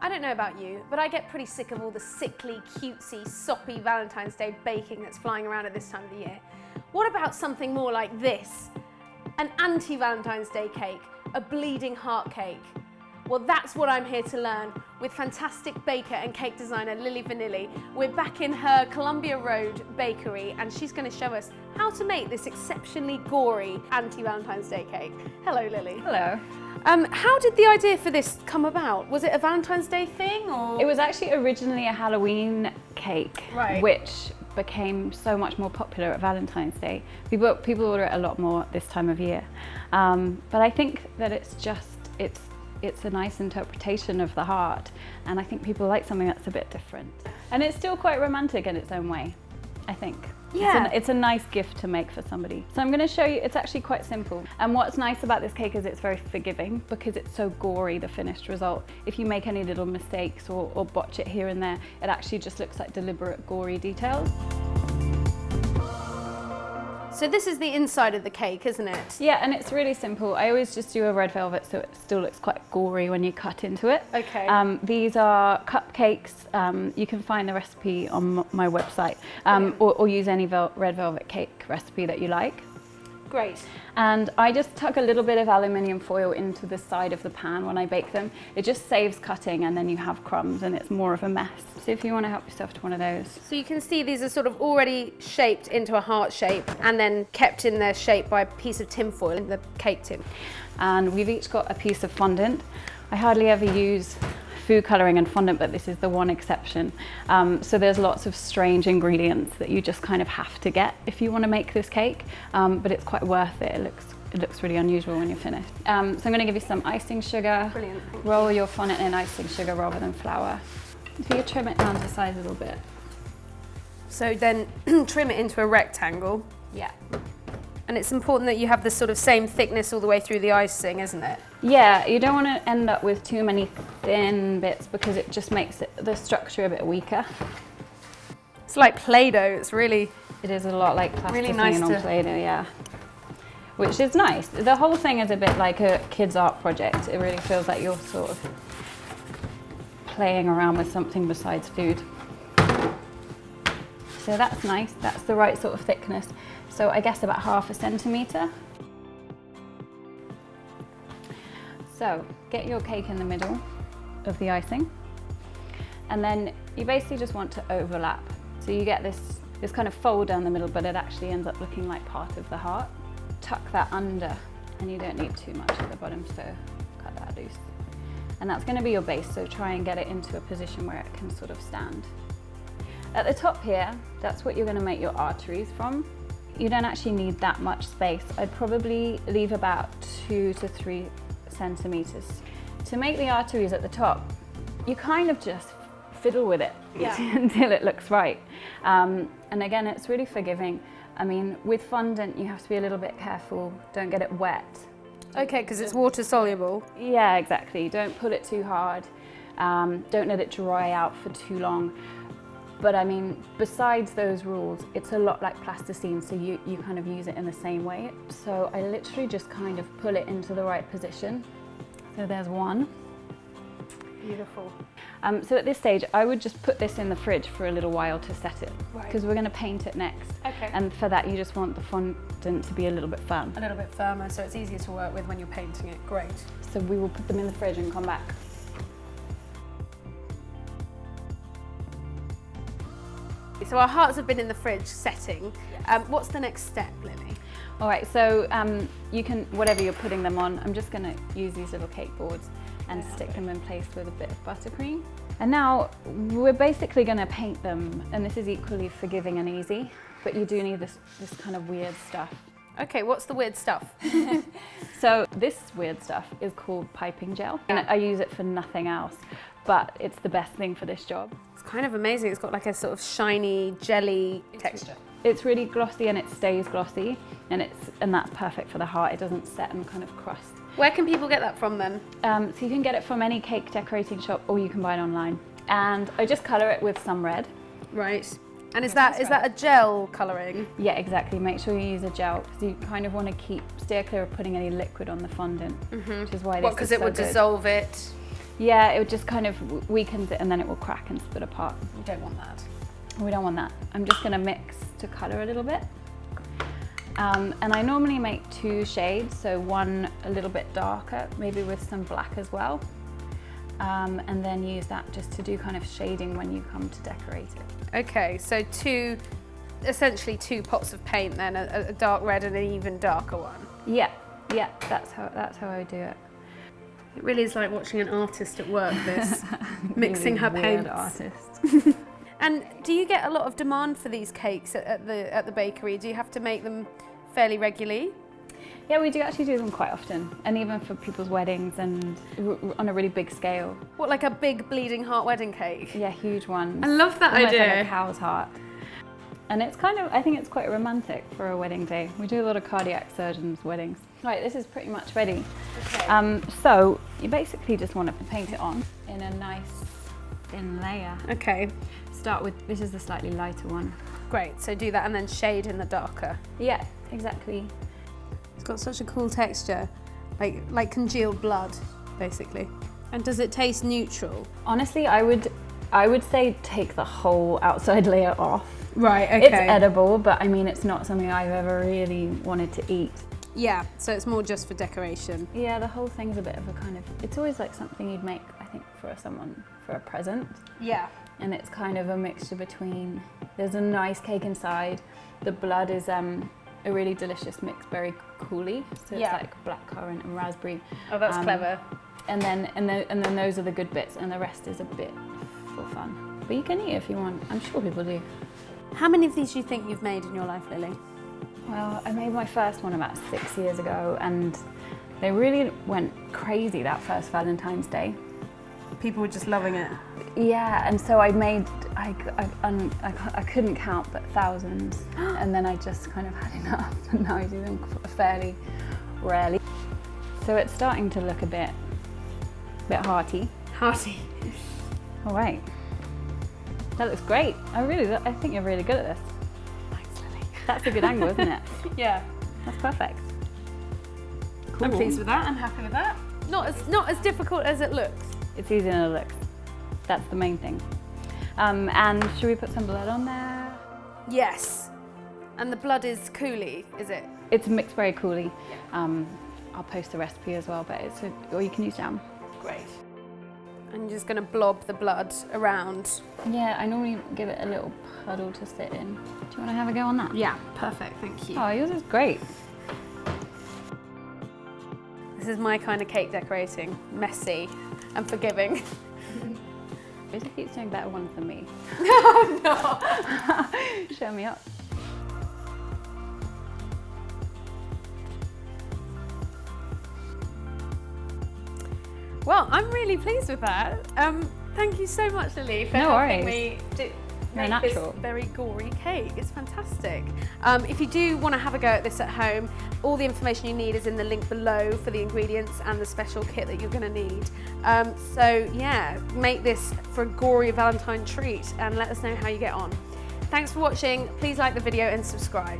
I don't know about you, but I get pretty sick of all the sickly, cutesy, soppy Valentine's Day baking that's flying around at this time of the year. What about something more like this? An anti-Valentine's Day cake, a bleeding heart cake. Well, that's what I'm here to learn with fantastic baker and cake designer Lily Vanilli. We're back in her Columbia Road bakery and she's going to show us how to make this exceptionally gory anti-Valentine's Day cake. Hello, Lily. Hello. How did the idea for this come about? Was it a Valentine's Day thing, or? It was actually originally a Halloween cake, right, which became so much more popular at Valentine's Day. People order it a lot more this time of year. But I think that it's a nice interpretation of the heart, and I think people like something that's a bit different. And it's still quite romantic in its own way, I think. Yeah. It's a nice gift to make for somebody. So I'm going to show you, it's actually quite simple. And what's nice about this cake is it's very forgiving because it's so gory, the finished result. If you make any little mistakes or botch it here and there, it actually just looks like deliberate gory details. So this is the inside of the cake, isn't it? Yeah, and it's really simple. I always just do a red velvet so it still looks quite gory when you cut into it. Okay. These are cupcakes. You can find the recipe on my website, or use any red velvet cake recipe that you like. Great. And I just tuck a little bit of aluminium foil into the side of the pan when I bake them. It just saves cutting and then you have crumbs and it's more of a mess. So if you want to help yourself to one of those. So you can see these are sort of already shaped into a heart shape and then kept in their shape by a piece of tin foil in the cake tin. And we've each got a piece of fondant. I hardly ever use food colouring and fondant, but this is the one exception. So there's lots of strange ingredients that you just kind of have to get if you want to make this cake, but it's quite worth it. It looks really unusual when you're finished. So I'm going to give you some icing sugar. Brilliant. Roll your fondant in icing sugar rather than flour. So you trim it down to size a little bit. So then trim it into a rectangle. Yeah. And it's important that you have the sort of same thickness all the way through the icing, isn't it? Yeah, you don't want to end up with too many thin bits because it just makes the structure a bit weaker. It's like Play-Doh, it's really... It is a lot like plasticine really nice on Play-Doh, yeah. Which is nice. The whole thing is a bit like a kid's art project. It really feels like you're sort of playing around with something besides food. So that's nice, that's the right sort of thickness. So I guess about 1/2 centimetre. So get your cake in the middle of the icing. And then you basically just want to overlap. So you get this kind of fold down the middle, but it actually ends up looking like part of the heart. Tuck that under, and you don't need too much at the bottom, so cut that loose. And that's going to be your base, so try and get it into a position where it can sort of stand. At the top here, that's what you're going to make your arteries from. You don't actually need that much space. I'd probably leave about 2 to 3 centimetres. To make the arteries at the top, you kind of just fiddle with it until it looks right. And again, it's really forgiving. I mean, with fondant, you have to be a little bit careful. Don't get it wet. Okay, because it's water soluble. Yeah, exactly. Don't pull it too hard. Don't let it dry out for too long. But I mean, besides those rules, it's a lot like plasticine, so you kind of use it in the same way. So I literally just kind of pull it into the right position. So there's one. Beautiful. So at this stage, I would just put this in the fridge for a little while to set it, because we're going to paint it next. Okay. And for that, you just want the fondant to be a little bit firm. A little bit firmer, so it's easier to work with when you're painting it. Great. So we will put them in the fridge and come back. So our hearts have been in the fridge setting. Yes. What's the next step, Lily? All right, so you can, whatever you're putting them on, I'm just going to use these little cake boards and stick them in place with a bit of buttercream. And now we're basically going to paint them, and this is equally forgiving and easy, but you do need this kind of weird stuff. Okay, what's the weird stuff? So this weird stuff is called piping gel, and I use it for nothing else, but it's the best thing for this job. It's kind of amazing. It's got like a sort of shiny jelly texture. It's really glossy and it stays glossy, and that's perfect for the heart. It doesn't set and kind of crust. Where can people get that from then? So you can get it from any cake decorating shop, or you can buy it online. And I just colour it with some red. Right. And is that a gel colouring? Yeah, exactly. Make sure you use a gel, because you kind of want to steer clear of putting any liquid on the fondant, which is why this is so good. Because it would dissolve it? Yeah, it just kind of weakens it and then it will crack and split apart. You don't want that. We don't want that. I'm just gonna mix to colour a little bit. And I normally make 2 shades, so one a little bit darker, maybe with some black as well. And then use that just to do kind of shading when you come to decorate it. Okay, so essentially 2 pots of paint then, a dark red and an even darker one. Yeah, that's how I do it. It really is like watching an artist at work, this, mixing her paints. Artist. And do you get a lot of demand for these cakes at the bakery? Do you have to make them fairly regularly? Yeah, we do actually do them quite often, and even for people's weddings and on a really big scale. What, like a big bleeding heart wedding cake? Yeah, huge ones. I love that Almost idea. like a cow's heart. And it's kind of, I think it's quite romantic for a wedding day. We do a lot of cardiac surgeons' weddings. Right, this is pretty much ready. Okay. So you basically just want to paint it on in a nice thin layer. Okay. Start with, this is the slightly lighter one. Great, so do that and then shade in the darker. Yeah, exactly. It's got such a cool texture, like congealed blood, basically. And does it taste neutral? Honestly, I would say take the whole outside layer off. Right, okay. It's edible, but I mean, it's not something I've ever really wanted to eat. Yeah, so it's more just for decoration. Yeah, the whole thing's a bit of a kind of, it's always like something you'd make, I think, for someone, for a present. Yeah. And it's kind of a mixture between, there's a nice cake inside, the blood is a really delicious mixed berry coulis, so it's like blackcurrant and raspberry. Oh, that's clever. And then those are the good bits, and the rest is a bit for fun. But you can eat if you want, I'm sure people do. How many of these do you think you've made in your life, Lily? Well, I made my first one about 6 years ago, and they really went crazy that first Valentine's Day. People were just loving it. Yeah, and so I made, I couldn't count, but thousands. And then I just kind of had enough, and now I do them fairly rarely. So it's starting to look a bit hearty. Hearty. All right. That looks great. I think you're really good at this. Thanks, Lily. That's a good angle, isn't it? Yeah. That's perfect. Cool. I'm pleased with that. I'm happy with that. Not as difficult as it looks. It's easier than it looks. That's the main thing. And should we put some blood on there? Yes. And the blood is coulis, is it? It's a mixed berry coulis. I'll post the recipe as well, but or you can use jam. Great. And you're just going to blob the blood around. Yeah, I normally give it a little puddle to sit in. Do you want to have a go on that? Yeah, perfect, thank you. Oh, yours is great. This is my kind of cake decorating. Messy and forgiving. Rosie keeps doing better ones than me. No. Show me up. Well, I'm really pleased with that. Thank you so much, Lily, for No helping worries. me You're make this natural. very gory cake. It's fantastic. If you do want to have a go at this at home, all the information you need is in the link below for the ingredients and the special kit that you're going to need. So yeah, make this for a gory Valentine treat and let us know how you get on. Thanks for watching. Please like the video and subscribe.